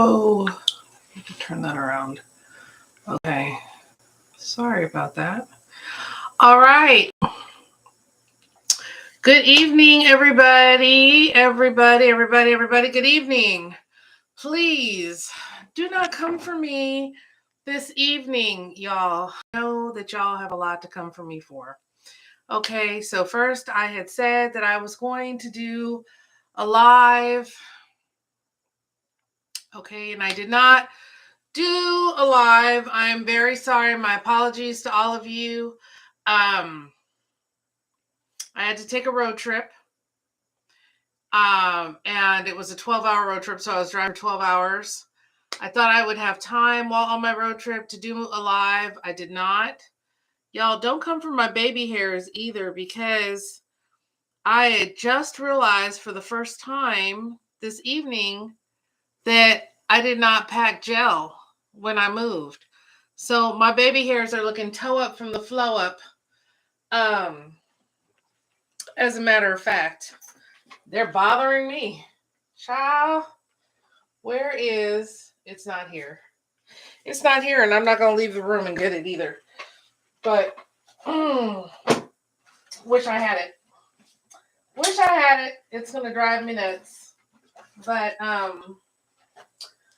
Whoa, I have to turn that around. Okay, sorry about that. All right. Good evening, everybody. Everybody. Good evening. Please do not come for me this evening, y'all. I know that y'all have a lot to come for me for. Okay, so first I had said that I was going to do a live. Okay, and I did not do a live. I'm very sorry. My apologies to all of you. I had to take a road trip. And it was a 12-hour road trip, so I was driving for 12 hours. I thought I would have time while on my road trip to do a live. I did not. Y'all, don't come for my baby hairs either, because I had just realized for the first time this evening that I did not pack gel when I moved. So my baby hairs are looking toe up from the flow up. As a matter of fact, they're bothering me. Child, where is, it's not here. It's not here, and I'm not going to leave the room and get it either. But, wish I had it. Wish I had it. It's going to drive me nuts. But,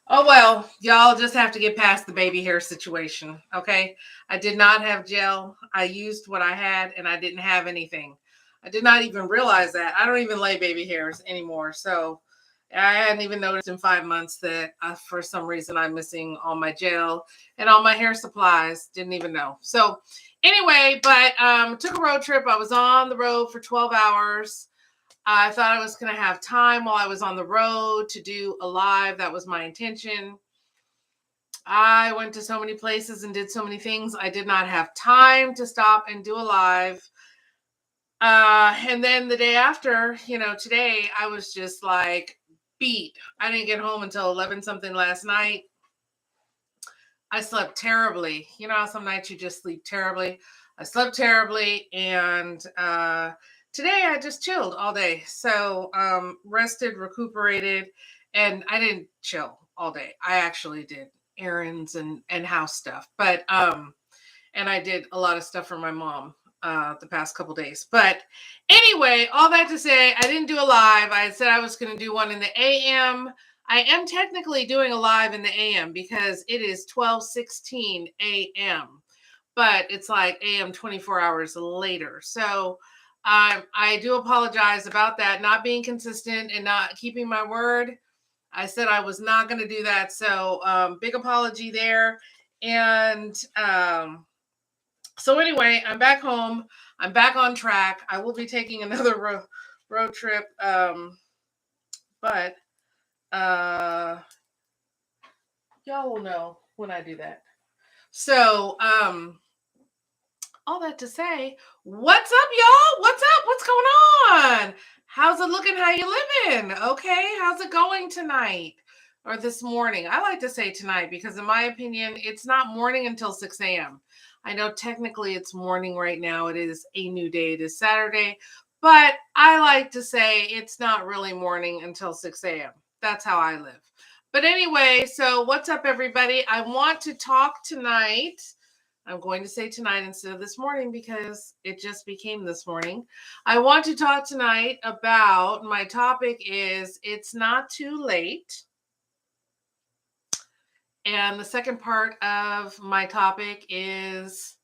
oh well, y'all just have to get past the baby hair situation, okay? I did not have gel. I used what I had, and I didn't have anything. I did not even realize that. I don't even lay baby hairs anymore, so I hadn't even noticed in 5 months that for some reason I'm missing all my gel and all my hair supplies. Didn't even know. So anyway, but took a road trip. I was on the road for 12 hours. I thought I was going to have time while I was on the road to do a live. That was my intention. I went to so many places and did so many things. I did not have time to stop and do a live. And then the day after, today I was just like beat. I didn't get home until 11 something last night. I slept terribly. You know how some nights you just sleep terribly? I slept terribly, and today I just chilled all day. So rested, recuperated, and I didn't chill all day. I actually did errands and house stuff. But and I did a lot of stuff for my mom the past couple days. But anyway, all that to say, I didn't do a live. I said I was going to do one in the AM. I am technically doing a live in the AM because it is 12:16 AM, but it's like AM 24 hours later. So I do apologize about that, not being consistent and not keeping my word. I said I was not going to do that. So big apology there. And so anyway, I'm back home. I'm back on track. I will be taking another road trip. But y'all will know when I do that. So all that to say, what's up, y'all? What's up? What's going on? How's it looking? How you living? Okay, how's it going tonight or this morning? I like to say tonight because in my opinion, it's not morning until 6 a.m. I know technically it's morning right now. It is a new day. It is Saturday, but I like to say it's not really morning until 6 a.m. That's how I live. But anyway, so what's up, everybody? I want to talk tonight. I'm going to say tonight instead of this morning because it just became this morning. I want to talk tonight about, my topic is, it's not too late. And the second part of my topic is,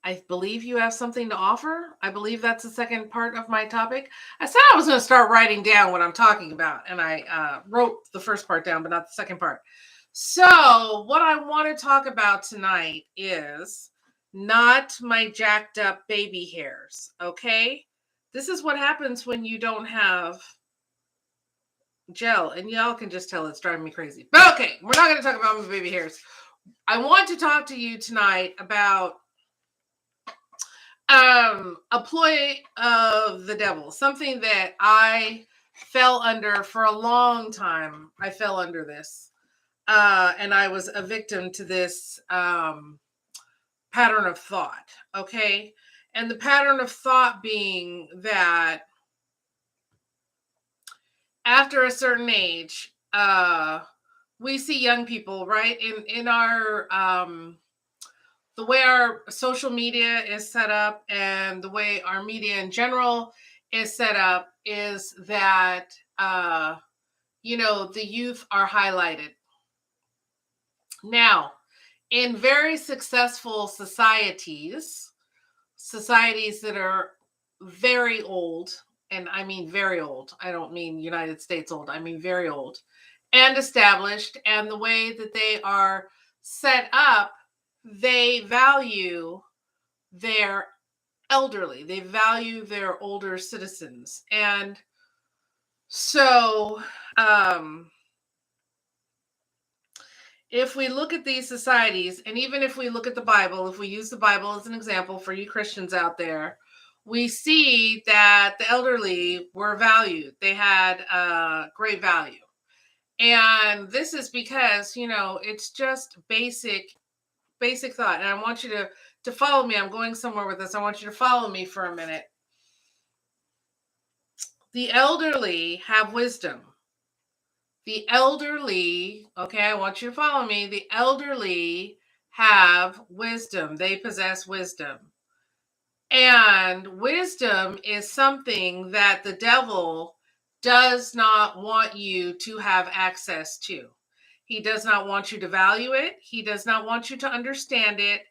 I believe you have something to offer. I believe that's the second part of my topic. I said I was going to start writing down what I'm talking about, and I wrote the first part down, but not the second part. So what I want to talk about tonight is not my jacked up baby hairs, okay? This is what happens when you don't have gel, and y'all can just tell it's driving me crazy. But okay, we're not going to talk about my baby hairs. I want to talk to you tonight about a ploy of the devil, something that I fell under for a long time. I fell under this. And I was a victim to this pattern of thought, okay? And the pattern of thought being that after a certain age, we see young people, right? In our the way our social media is set up and the way our media in general is set up is that the youth are highlighted. Now, in very successful societies that are very old, and I mean very old, I don't mean United States old, I mean very old and established, and the way that they are set up, they value their elderly, they value their older citizens. And so, if we look at these societies, and even if we look at the Bible, if we use the Bible as an example for you Christians out there, we see that the elderly were valued. They had great value. And this is because, it's just basic thought. And I want you to follow me. I'm going somewhere with this. I want you to follow me for a minute. The elderly have wisdom. The elderly, okay, I want you to follow me. The elderly have wisdom. They possess wisdom. And wisdom is something that the devil does not want you to have access to. He does not want you to value it. He does not want you to understand it.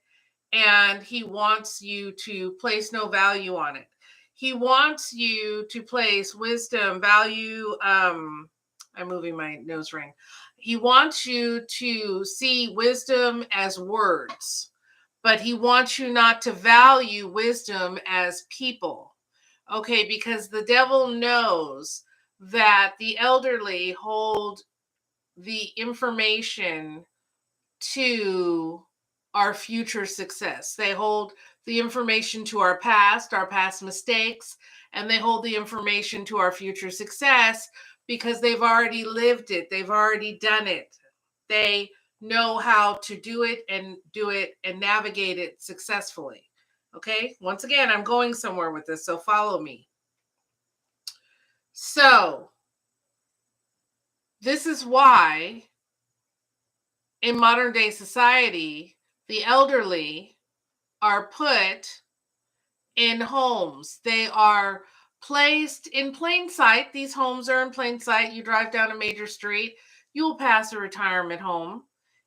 And he wants you to place no value on it. He wants you to place wisdom, value, I'm moving my nose ring. He wants you to see wisdom as words, but he wants you not to value wisdom as people. Okay, because the devil knows that the elderly hold the information to our future success. They hold the information to our past mistakes, and they hold the information to our future success because they've already lived it. They've already done it. They know how to do it and navigate it successfully. Okay? Once again, I'm going somewhere with this, so follow me. So, this is why in modern day society, the elderly are put in homes. They are placed in plain sight. These homes are in plain sight. You drive down a major street, you'll pass a retirement home.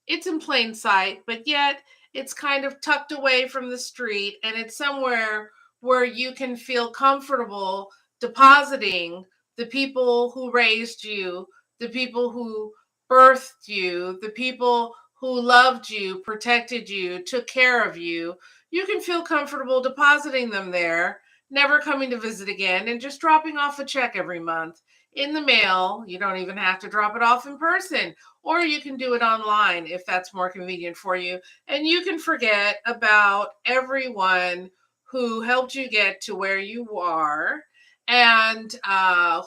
It's in plain sight, but yet it's kind of tucked away from the street, and it's somewhere where you can feel comfortable depositing the people who raised you, the people who birthed you, the people who loved you, protected you, took care of you. You can feel comfortable depositing them there, never coming to visit again, and just dropping off a check every month in the mail. You don't even have to drop it off in person, or you can do it online if that's more convenient for you. And you can forget about everyone who helped you get to where you are, and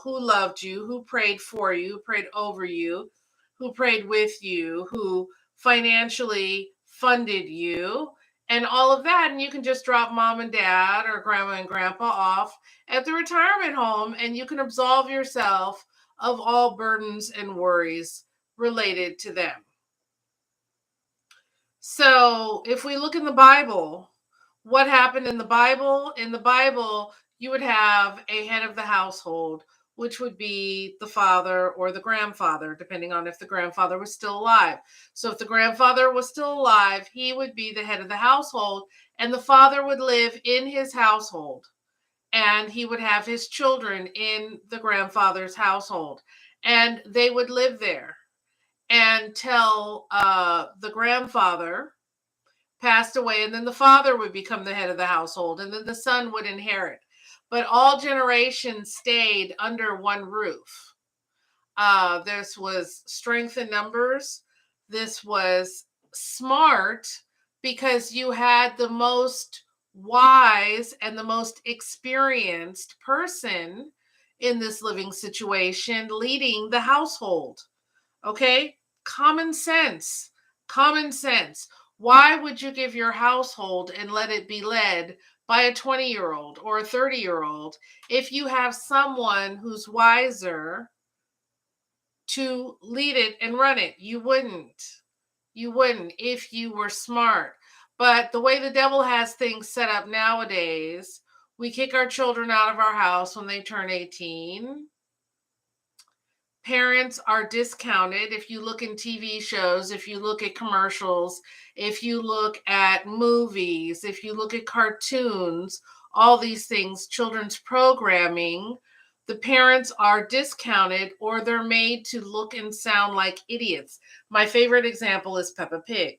who loved you, who prayed for you, prayed over you, who prayed with you, who financially funded you, and all of that. And you can just drop mom and dad or grandma and grandpa off at the retirement home, and you can absolve yourself of all burdens and worries related to them. So if we look in the Bible, what happened in the Bible? In the Bible, you would have a head of the household, which would be the father or the grandfather, depending on if the grandfather was still alive. So if the grandfather was still alive, he would be the head of the household, and the father would live in his household, and he would have his children in the grandfather's household, and they would live there until the grandfather passed away, and then the father would become the head of the household, and then the son would inherit. But all generations stayed under one roof. This was strength in numbers. This was smart because you had the most wise and the most experienced person in this living situation leading the household. Okay? Common sense. Common sense. Why would you give your household and let it be led by a 20-year-old or a 30-year-old if you have someone who's wiser to lead it and run it. You wouldn't. You wouldn't if you were smart. But the way the devil has things set up nowadays, we kick our children out of our house when they turn 18. Parents are discounted. If you look in TV shows, if you look at commercials, if you look at movies, if you look at cartoons, all these things, children's programming, the parents are discounted or they're made to look and sound like idiots. My favorite example is Peppa Pig.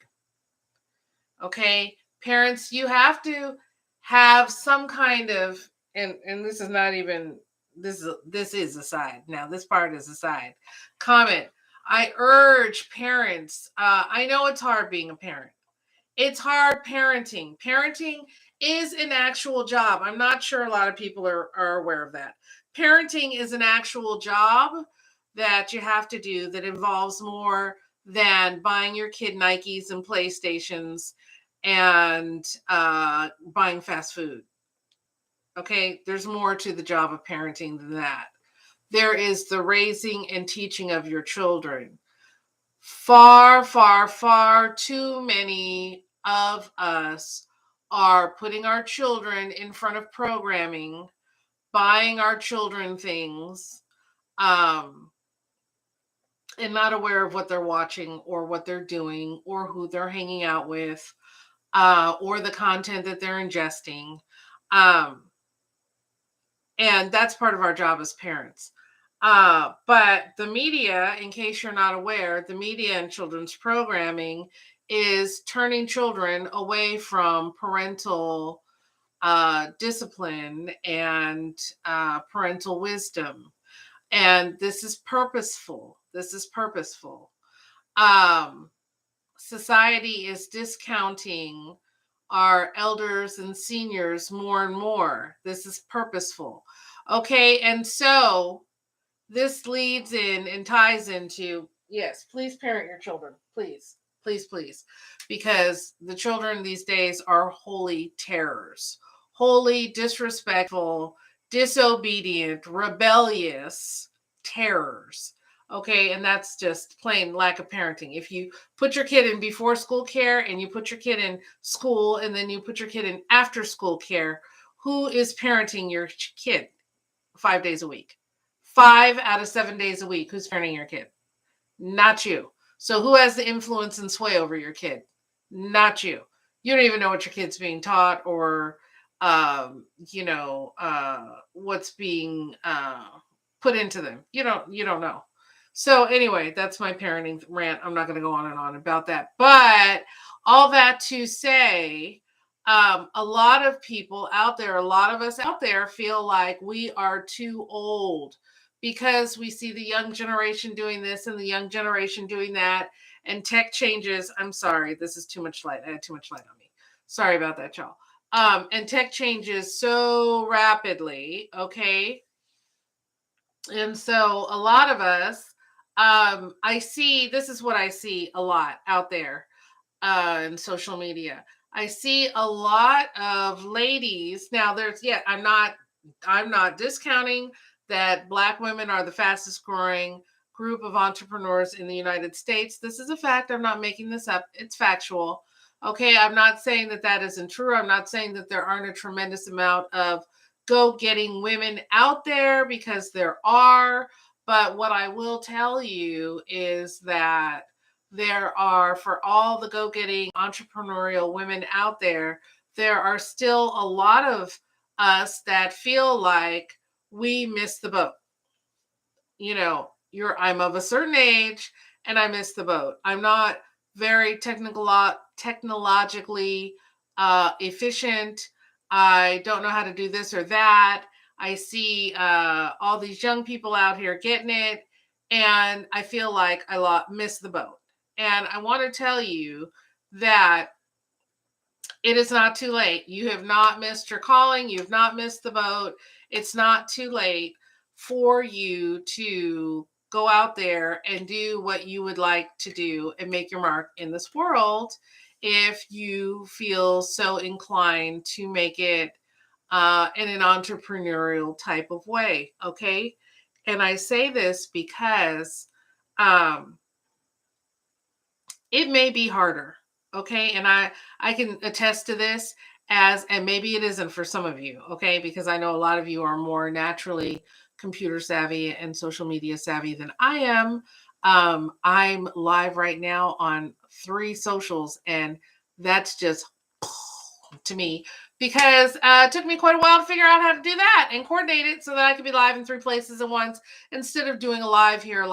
Okay, parents, you have to have some kind of, and this is not even, this is aside. Now this part is aside. Comment. I urge parents. I know it's hard being a parent. It's hard parenting. Parenting is an actual job. I'm not sure a lot of people are aware of that. Parenting is an actual job that you have to do that involves more than buying your kid Nikes and PlayStations and buying fast food. Okay, there's more to the job of parenting than that. There is the raising and teaching of your children. Far, far, far too many of us are putting our children in front of programming, buying our children things, and not aware of what they're watching or what they're doing or who they're hanging out with, or the content that they're ingesting. And that's part of our job as parents. But the media, in case you're not aware, the media and children's programming is turning children away from parental discipline and parental wisdom. And this is purposeful. This is purposeful. Society is discounting our elders and seniors more and more. This is purposeful. Okay, and so this leads in and ties into, yes, please parent your children. Please, please, please. Because the children these days are holy terrors, holy, disrespectful, disobedient, rebellious terrors. Okay, and that's just plain lack of parenting. If you put your kid in before school care and you put your kid in school and then you put your kid in after school care, who is parenting your kid 5 days a week? 5 out of 7 days a week, who's parenting your kid? Not you. So who has the influence and sway over your kid? Not you. You don't even know what your kid's being taught or what's being put into them. You don't know. So anyway, that's my parenting rant. I'm not going to go on and on about that. But all that to say, a lot of people out there, a lot of us out there feel like we are too old because we see the young generation doing this and the young generation doing that, and tech changes. I'm sorry, this is too much light. I had too much light on me. Sorry about that, y'all. And tech changes so rapidly. Okay. And so a lot of us, I see, this is what I see a lot out there in social media. I see a lot of ladies. Now I'm not discounting that Black women are the fastest growing group of entrepreneurs in the United States. This is a fact. I'm not making this up. It's factual. Okay. I'm not saying that that isn't true. I'm not saying that there aren't a tremendous amount of go-getting women out there, because there are. But what I will tell you is that there are, for all the go-getting entrepreneurial women out there, there are still a lot of us that feel like we missed the boat. I'm of a certain age and I missed the boat. I'm not very technologically efficient. I don't know how to do this or that. I see all these young people out here getting it, and I feel like I missed the boat. And I want to tell you that it is not too late. You have not missed your calling. You have not missed the boat. It's not too late for you to go out there and do what you would like to do and make your mark in this world, if you feel so inclined to make it in an entrepreneurial type of way. Okay. And I say this because um, it may be harder. Okay. And I can attest to this and maybe it isn't for some of you. Okay. Because I know a lot of you are more naturally computer savvy and social media savvy than I am. I'm live right now on 3 socials, and that's just to me because it took me quite a while to figure out how to do that and coordinate it so that I could be live in 3 places at once instead of doing a live here,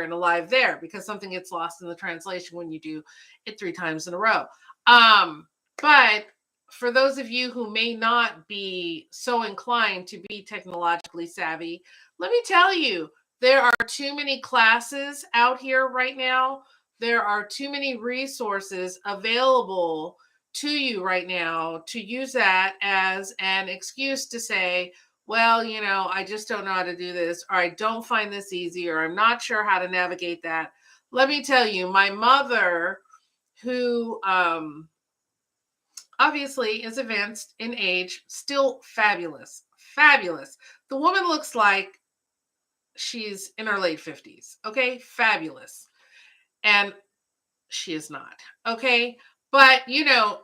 and a live there, because something gets lost in the translation when you do it 3 times in a row. But for those of you who may not be so inclined to be technologically savvy, let me tell you, there are too many classes out here right now. There are too many resources available to you right now to use that as an excuse to say, well, I just don't know how to do this, or I don't find this easy, or I'm not sure how to navigate that. Let me tell you, my mother, who obviously is advanced in age, still fabulous. Fabulous. The woman looks like she's in her late 50s. Okay. Fabulous. And she is not. Okay. But,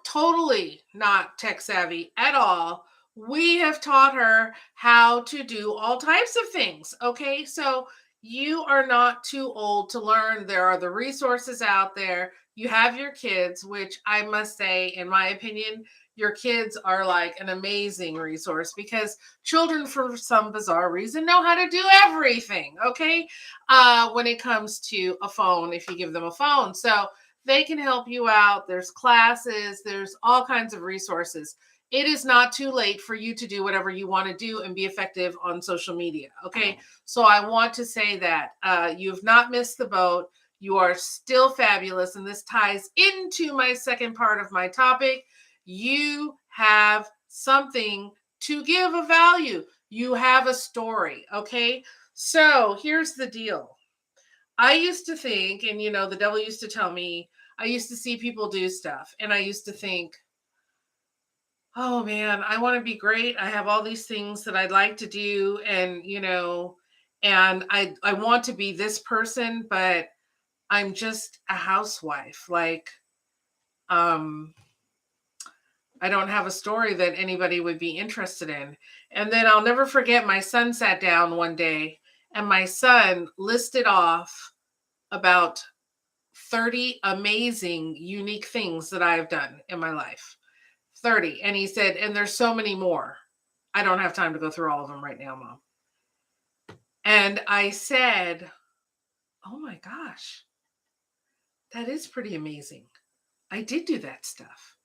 totally not tech savvy at all. We have taught her how to do all types of things. Okay. So you are not too old to learn. There are the resources out there. You have your kids, which I must say, in my opinion, your kids are like an amazing resource because children, for some bizarre reason, know how to do everything. Okay. When it comes to a phone, if you give them a phone. So, they can help you out. There's classes, there's all kinds of resources. It is not too late for you to do whatever you want to do and be effective on social media. Okay. So I want to say that you've not missed the boat. You are still fabulous. And this ties into my second part of my topic. You have something to give a value. You have a story. Okay. So here's the deal. I used to think, and the devil used to tell me, I used to see people do stuff, and I used to think, oh man, I want to be great. I have all these things that I'd like to do, and I want to be this person, but I'm just a housewife. Like, I don't have a story that anybody would be interested in. And then I'll never forget, my son sat down one day, and my son listed off about 30 amazing, unique things that I've done in my life. 30. And he said, and there's so many more. I don't have time to go through all of them right now, Mom. And I said, oh my gosh, that is pretty amazing. I did do that stuff.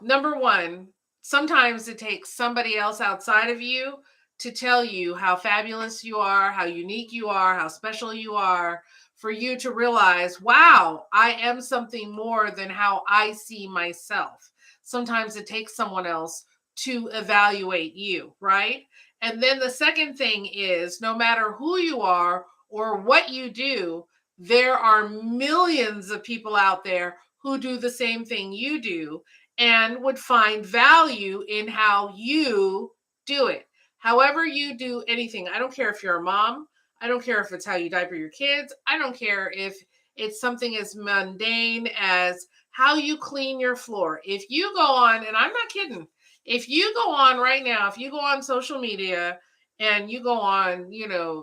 Number one, sometimes it takes somebody else outside of you to tell you how fabulous you are, how unique you are, how special you are, for you to realize, wow, I am something more than how I see myself. Sometimes it takes someone else to evaluate you, right? And then the second thing is, no matter who you are or what you do, there are millions of people out there who do the same thing you do and would find value in how you do it. However you do anything, I don't care if you're a mom, I don't care if it's how you diaper your kids, I don't care if it's something as mundane as how you clean your floor. If you go on, and I'm not kidding, if you go on right now, if you go on social media and you go on,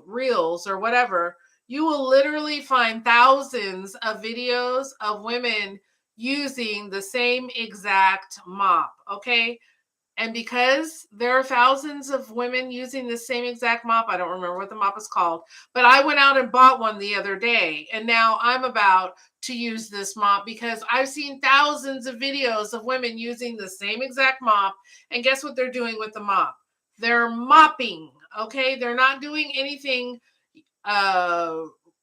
Reels or whatever, you will literally find thousands of videos of women using the same exact mop. Okay. And because there are thousands of women using the same exact mop, I don't remember what the mop is called, but I went out and bought one the other day. And now I'm about to use this mop because I've seen thousands of videos of women using the same exact mop. And guess what they're doing with the mop? They're mopping. Okay. They're not doing anything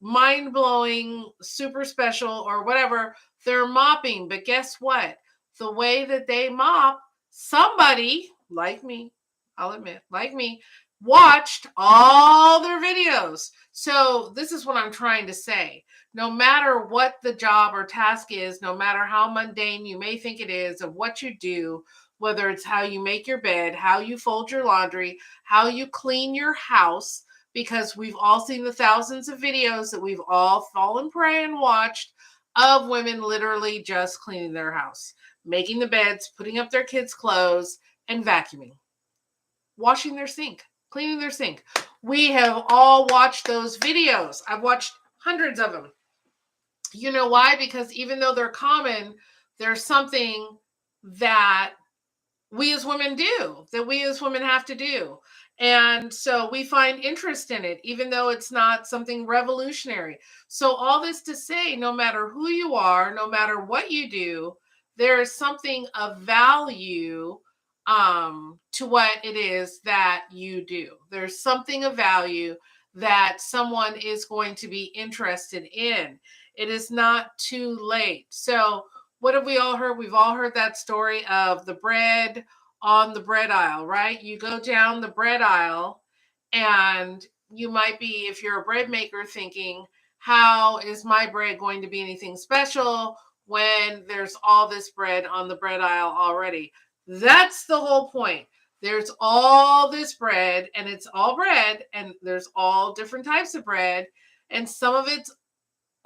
mind-blowing, super special, or whatever. They're mopping. But guess what? The way that they mop, somebody like me, I'll admit, like me, watched all their videos. So this is what I'm trying to say. No matter what the job or task is, no matter how mundane you may think it is of what you do, whether it's how you make your bed, how you fold your laundry, how you clean your house, because we've all seen the thousands of videos that we've all fallen prey and watched of women literally just cleaning their house, making the beds, putting up their kids' clothes, and vacuuming, washing their sink, cleaning their sink. We have all watched those videos. I've watched hundreds of them. You know why? Because even though they're common, there's something that we as women do, that we as women have to do. And so we find interest in it, even though it's not something revolutionary. So, all this to say, no matter who you are, no matter what you do, there is something of value to what it is that you do. There's something of value that someone is going to be interested in. It is not too late. So, what have we all heard? We've all heard that story of the bread on the bread aisle, right? You go down the bread aisle and you might be, if you're a bread maker, thinking, how is my bread going to be anything special when there's all this bread on the bread aisle already? That's the whole point. There's all this bread, and it's all bread, and there's all different types of bread, and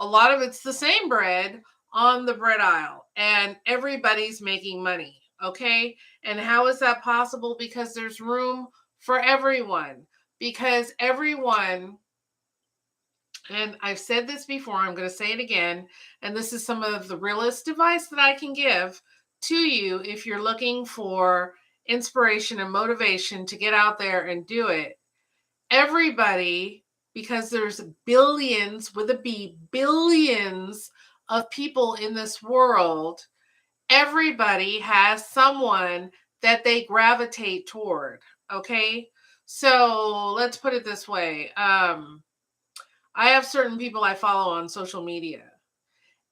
a lot of it's the same bread on the bread aisle, and everybody's making money. Okay. And how is that possible? Because there's room for everyone. Because everyone, and I've said this before, I'm going to say it again, and this is some of the realest advice that I can give to you if you're looking for inspiration and motivation to get out there and do it. Everybody, because there's billions with a B, billions of people in this world, everybody has someone that they gravitate toward. Okay. So let's put it this way. I have certain people I follow on social media,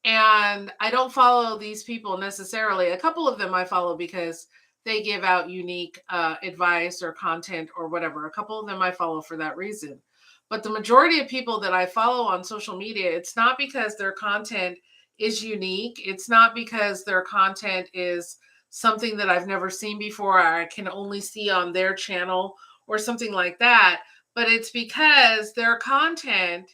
and I don't follow these people necessarily. A couple of them I follow because they give out unique advice or content or whatever. A couple of them I follow for that reason. But the majority of people that I follow on social media, it's not because their content is unique. It's not because their content is something that I've never seen before, or I can only see on their channel or something like that. But it's because their content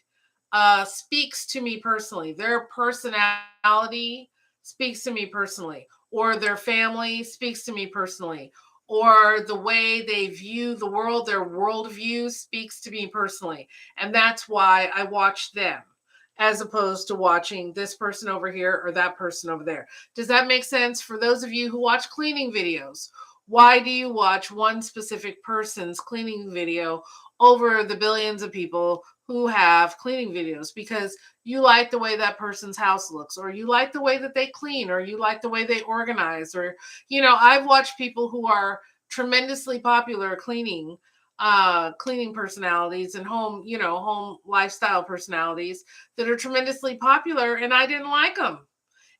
speaks to me personally. Their personality speaks to me personally, or their family speaks to me personally, or the way they view the world, their worldview speaks to me personally. And that's why I watch them as opposed to watching this person over here or that person over there. Does that make sense? For those of you who watch cleaning videos, why do you watch one specific person's cleaning video over the billions of people who have cleaning videos? Because you like the way that person's house looks, or you like the way that they clean, or you like the way they organize, or, I've watched people who are tremendously popular cleaning personalities and home lifestyle personalities that are tremendously popular, and I didn't like them.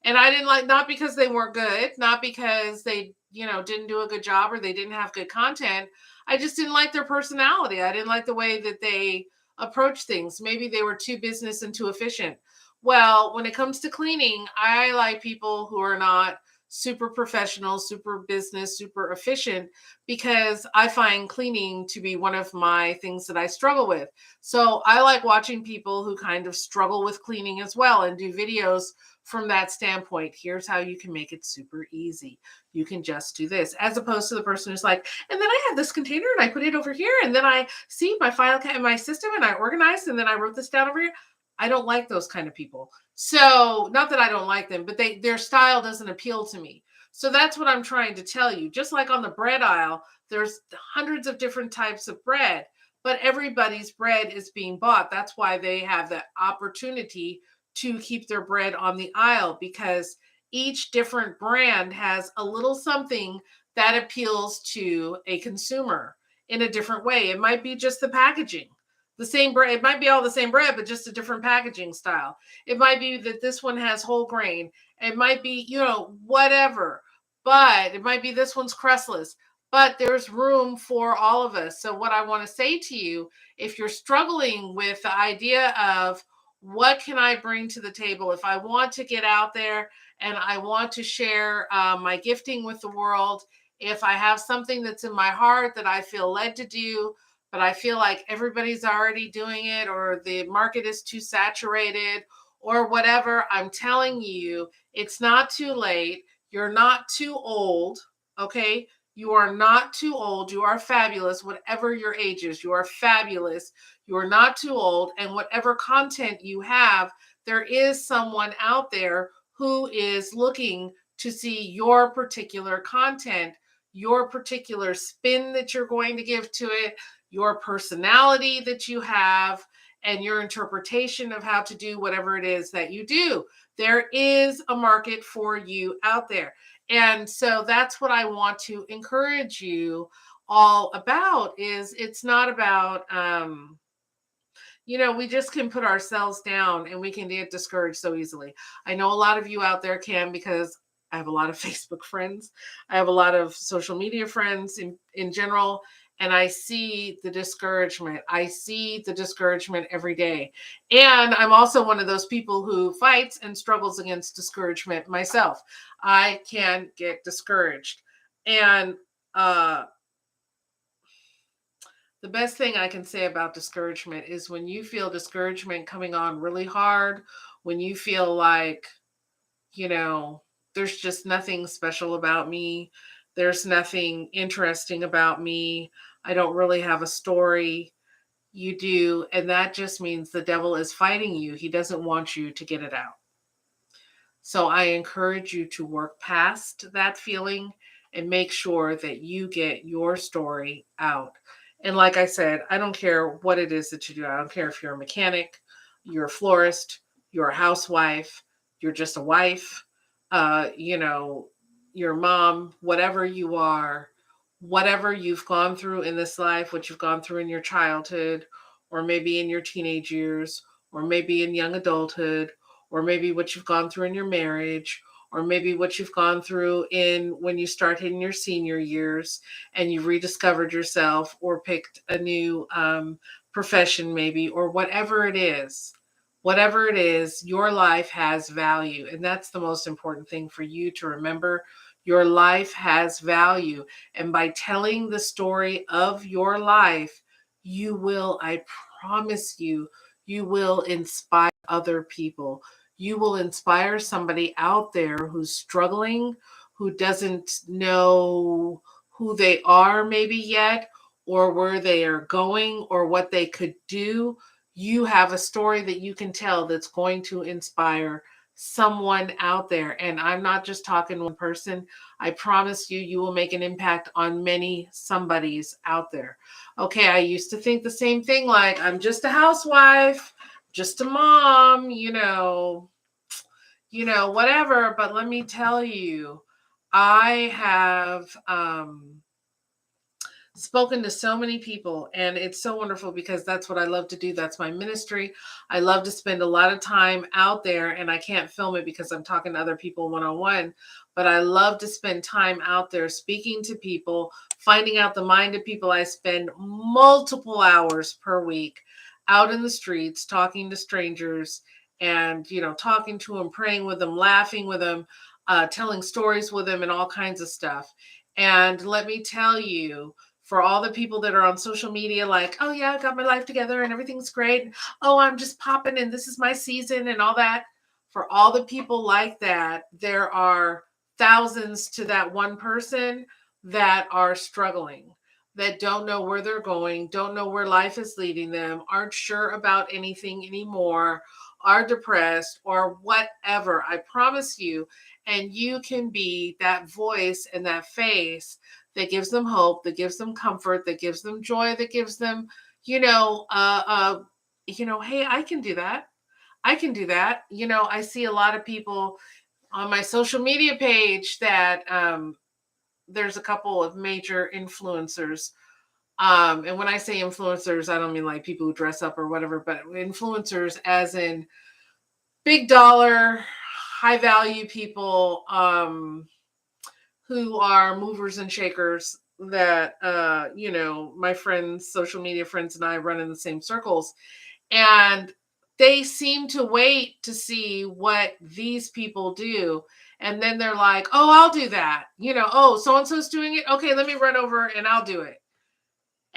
And I didn't like, not because they weren't good, not because they, didn't do a good job or they didn't have good content. I just didn't like their personality. I didn't like the way that they approach things. Maybe they were too business and too efficient. Well, when it comes to cleaning, I like people who are not super professional, super business, super efficient, because I find cleaning to be one of my things that I struggle with. So I like watching people who kind of struggle with cleaning as well and do videos from that standpoint. Here's how you can make it super easy. You can just do this, as opposed to the person who's like, and then I have this container and I put it over here, and then I see my file in my system and I organized, and then I wrote this down over here. I don't like those kind of people. So, not that I don't like them, but their style doesn't appeal to me. So that's what I'm trying to tell you. Just like on the bread aisle, there's hundreds of different types of bread, but everybody's bread is being bought. That's why they have the opportunity to keep their bread on the aisle, because each different brand has a little something that appeals to a consumer in a different way. It might be just the packaging. The same bread, it might be all the same bread, but just a different packaging style. It might be that this one has whole grain. It might be, whatever. But it might be this one's crustless. But there's room for all of us. So what I want to say to you, if you're struggling with the idea of, what can I bring to the table if I want to get out there and I want to share my gifting with the world? If I have something that's in my heart that I feel led to do, but I feel like everybody's already doing it, or the market is too saturated, or whatever. I'm telling you, it's not too late. You're not too old. Okay. You are not too old. You are fabulous. Whatever your age is, you are fabulous. You are not too old. And whatever content you have, there is someone out there who is looking to see your particular content, your particular spin that you're going to give to it, your personality that you have, and your interpretation of how to do whatever it is that you do. There is a market for you out there. And so that's what I want to encourage you all about. Is it's not about we just can put ourselves down and we can get discouraged so easily. I know a lot of you out there can, because I have a lot of Facebook friends. I have a lot of social media friends in general. And I see the discouragement. I see the discouragement every day. And I'm also one of those people who fights and struggles against discouragement myself. I can get discouraged. And the best thing I can say about discouragement is when you feel discouragement coming on really hard, when you feel like, there's just nothing special about me, there's nothing interesting about me, I don't really have a story. You do. And that just means the devil is fighting you. He doesn't want you to get it out. So I encourage you to work past that feeling and make sure that you get your story out. And like I said, I don't care what it is that you do. I don't care if you're a mechanic, you're a florist, you're a housewife, you're just a wife, your mom, whatever you are, whatever you've gone through in this life, what you've gone through in your childhood, or maybe in your teenage years, or maybe in young adulthood, or maybe what you've gone through in your marriage, or maybe what you've gone through in when you start hitting your senior years and you've rediscovered yourself or picked a new profession, maybe, or whatever it is. Whatever it is, your life has value. And that's the most important thing for you to remember. Your life has value. And by telling the story of your life, you will, I promise you, you will inspire other people. You will inspire somebody out there who's struggling, who doesn't know who they are maybe yet, or where they are going, or what they could do. You have a story that you can tell that's going to inspire someone out there. And I'm not just talking one person. I promise you, you will make an impact on many somebodies out there. Okay, I used to think the same thing, like I'm just a housewife, just a mom, whatever. But let me tell you, I have spoken to so many people, and it's so wonderful because that's what I love to do. That's my ministry. I love to spend a lot of time out there, and I can't film it because I'm talking to other people one-on-one, but I love to spend time out there speaking to people, finding out the mind of people. I spend multiple hours per week out in the streets talking to strangers, and talking to them, praying with them, laughing with them, telling stories with them, and all kinds of stuff. And let me tell you, for all the people that are on social media, like, oh yeah, I got my life together and everything's great. Oh, I'm just popping and this is my season and all that. For all the people like that, there are thousands to that one person that are struggling, that don't know where they're going, don't know where life is leading them, aren't sure about anything anymore, are depressed or whatever. I promise you, and you can be that voice and that face that gives them hope, that gives them comfort, that gives them joy, that gives them, hey, I can do that. I can do that. I see a lot of people on my social media page that there's a couple of major influencers. And when I say influencers, I don't mean like people who dress up or whatever, but influencers as in big dollar, high value people, who are movers and shakers that my friends, social media friends, and I run in the same circles. And they seem to wait to see what these people do, and then they're like, oh, I'll do that. Oh, so and so's doing it, okay, let me run over and I'll do it.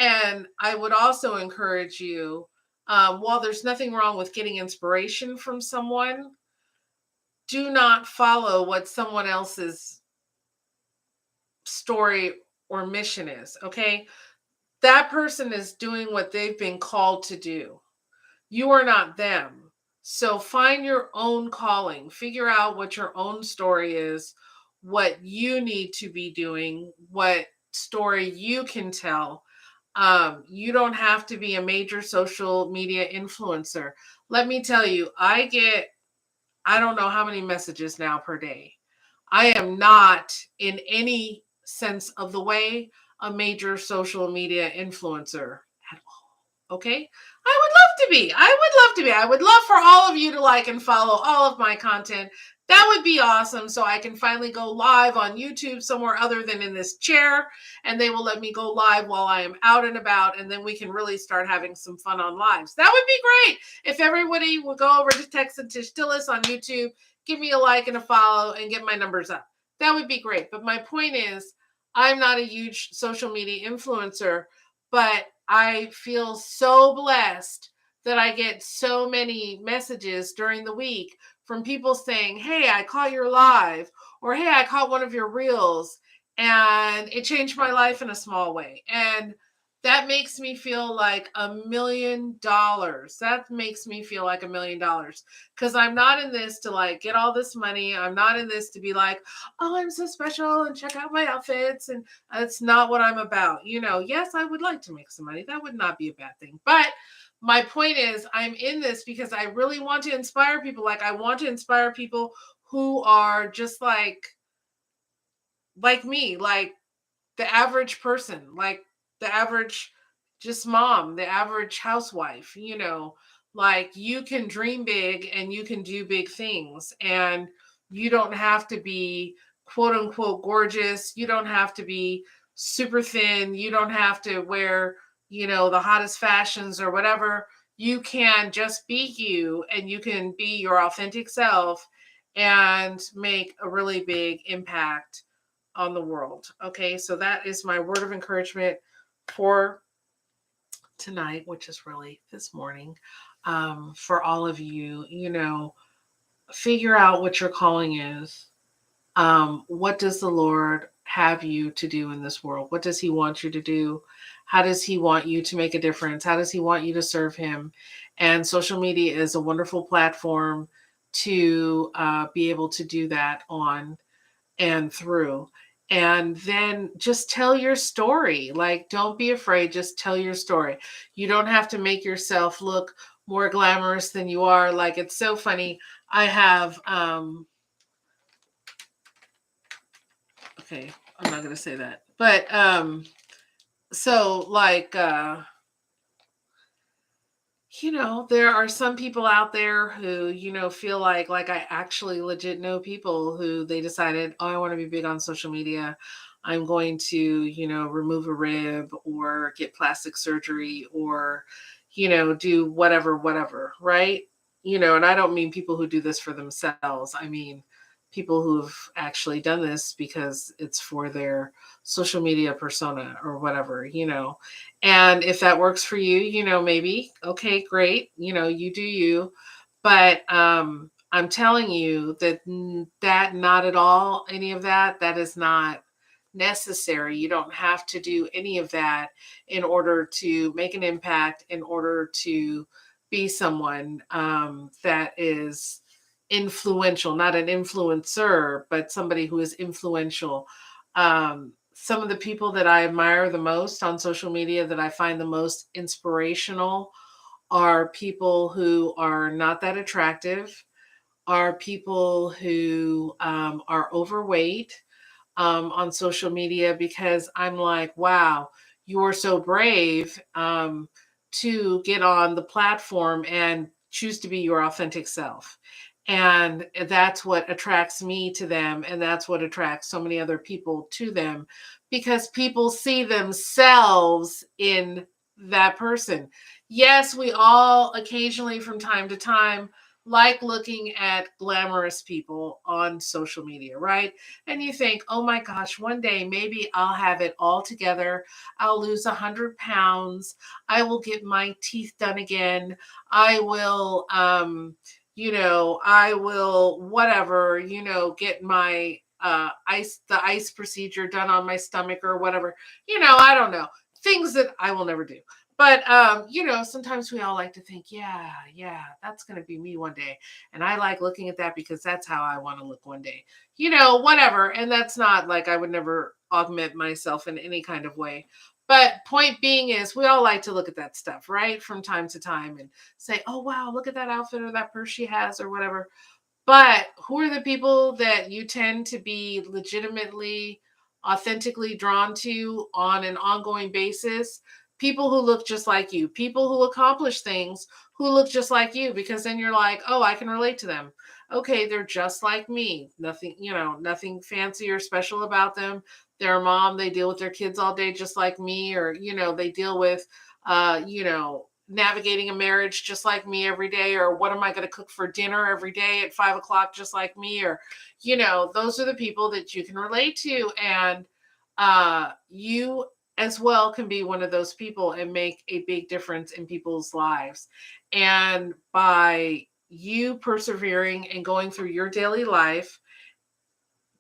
And I would also encourage you, while there's nothing wrong with getting inspiration from someone, do not follow what someone else's story or mission is. Okay. That person is doing what they've been called to do. You are not them. So find your own calling, figure out what your own story is, what you need to be doing, what story you can tell. You don't have to be a major social media influencer. Let me tell you, I don't know how many messages now per day. I am not in any sense of the way a major social media influencer at all. Okay. I would love to be. I would love to be. I would love for all of you to like and follow all of my content. That would be awesome. So I can finally go live on YouTube somewhere other than in this chair. And they will let me go live while I am out and about. And then we can really start having some fun on lives. That would be great. If everybody would go over to Text and Tish Tillis on YouTube, give me a like and a follow and get my numbers up. That would be great. But my point is, I'm not a huge social media influencer, but I feel so blessed that I get so many messages during the week from people saying, hey, I caught your live, or hey, I caught one of your reels, and it changed my life in a small way. And that makes me feel like $1 million. That makes me feel like $1 million, because I'm not in this to like get all this money. I'm not in this to be like, oh, I'm so special and check out my outfits. And that's not what I'm about. Yes, I would like to make some money. That would not be a bad thing. But my point is, I'm in this because I really want to inspire people. Like, I want to inspire people who are just like me, like the average person, like the average just mom, the average housewife. Like, you can dream big and you can do big things, and you don't have to be quote unquote gorgeous. You don't have to be super thin. You don't have to wear, the hottest fashions or whatever. You can just be you, and you can be your authentic self and make a really big impact on the world. Okay, so that is my word of encouragement for tonight, which is really this morning. For all of you, figure out what your calling is. What does the Lord have you to do in this world? What does He want you to do? How does He want you to make a difference? How does He want you to serve Him? And social media is a wonderful platform to be able to do that on and through. And then just tell your story. Like, don't be afraid. Just tell your story. You don't have to make yourself look more glamorous than you are. Like, it's so funny. I have, okay, I'm not going to say that. But, so like, there are some people out there who, feel like I actually legit know people who they decided, oh, I want to be big on social media. I'm going to, remove a rib or get plastic surgery or, do whatever, right? And I don't mean people who do this for themselves. I mean, people who've actually done this because it's for their social media persona or whatever. And if that works for you, maybe, okay, great, you do you. But I'm telling you that not at all, any of that is not necessary. You don't have to do any of that in order to make an impact, in order to be someone that is influential, not an influencer, but somebody who is influential. Some of the people that I admire the most on social media, that I find the most inspirational, are people who are not that attractive, are people who are overweight on social media, because I'm like, wow, you're so brave to get on the platform and choose to be your authentic self. And that's what attracts me to them. And that's what attracts so many other people to them, because people see themselves in that person. Yes, we all occasionally from time to time like looking at glamorous people on social media, right? And you think, oh my gosh, one day maybe I'll have it all together. I'll lose 100 pounds. I will get my teeth done again. I will, I will, whatever, get my the ice procedure done on my stomach or whatever. I don't know. Things that I will never do. But sometimes we all like to think, yeah, that's going to be me one day. And I like looking at that because that's how I want to look one day. Whatever. And that's not like I would never augment myself in any kind of way. But point being is we all like to look at that stuff, right? From time to time and say, "Oh wow, look at that outfit or that purse she has or whatever." But who are the people that you tend to be legitimately, authentically drawn to on an ongoing basis? People who look just like you, people who accomplish things who look just like you, because then you're like, oh, I can relate to them. Okay, they're just like me. Nothing, nothing fancy or special about them. They're a mom, they deal with their kids all day just like me, or, they deal with, navigating a marriage just like me every day, or what am I going to cook for dinner every day at 5 o'clock just like me, or those are the people that you can relate to. And you as well can be one of those people and make a big difference in people's lives. And by you persevering and going through your daily life,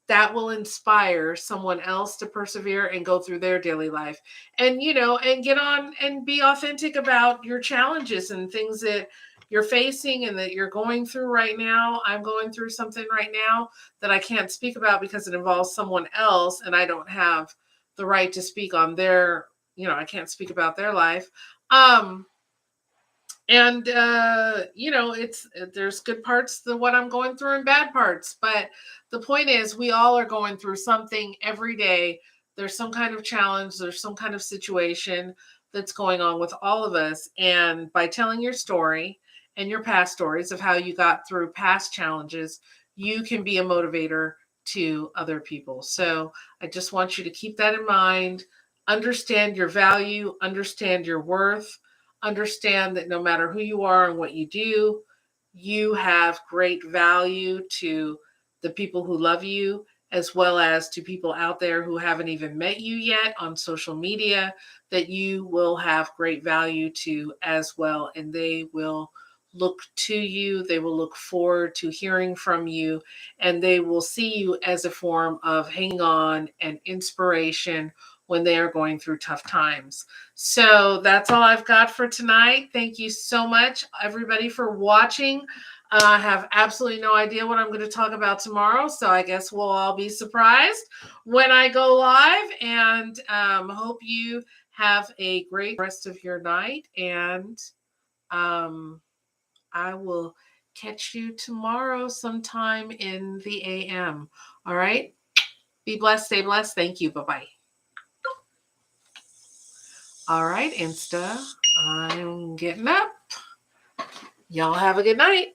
that will inspire someone else to persevere and go through their daily life, and and get on and be authentic about your challenges and things that you're facing and that you're going through right now. I'm going through something right now that I can't speak about because it involves someone else and I don't have the right to speak on their, I can't speak about their life. um and it's there's good parts to what I'm going through and bad parts, but the point is we all are going through something every day. There's some kind of challenge, there's some kind of situation that's going on with all of us, and by telling your story and your past stories of how you got through past challenges, you can be a motivator to other people. So I just want you to keep that in mind. Understand your value, understand your worth, understand that no matter who you are and what you do, you have great value to the people who love you, as well as to people out there who haven't even met you yet on social media, that you will have great value to as well. And they will look to you, they will look forward to hearing from you, and they will see you as a form of hanging on and inspiration when they are going through tough times. So that's all I've got for tonight. Thank you so much, everybody, for watching. I have absolutely no idea what I'm going to talk about tomorrow, so I guess we'll all be surprised when I go live. And hope you have a great rest of your night. And I will catch you tomorrow sometime in the AM. All right. Be blessed. Stay blessed. Thank you. Bye-bye. All right, Insta. I'm getting up. Y'all have a good night.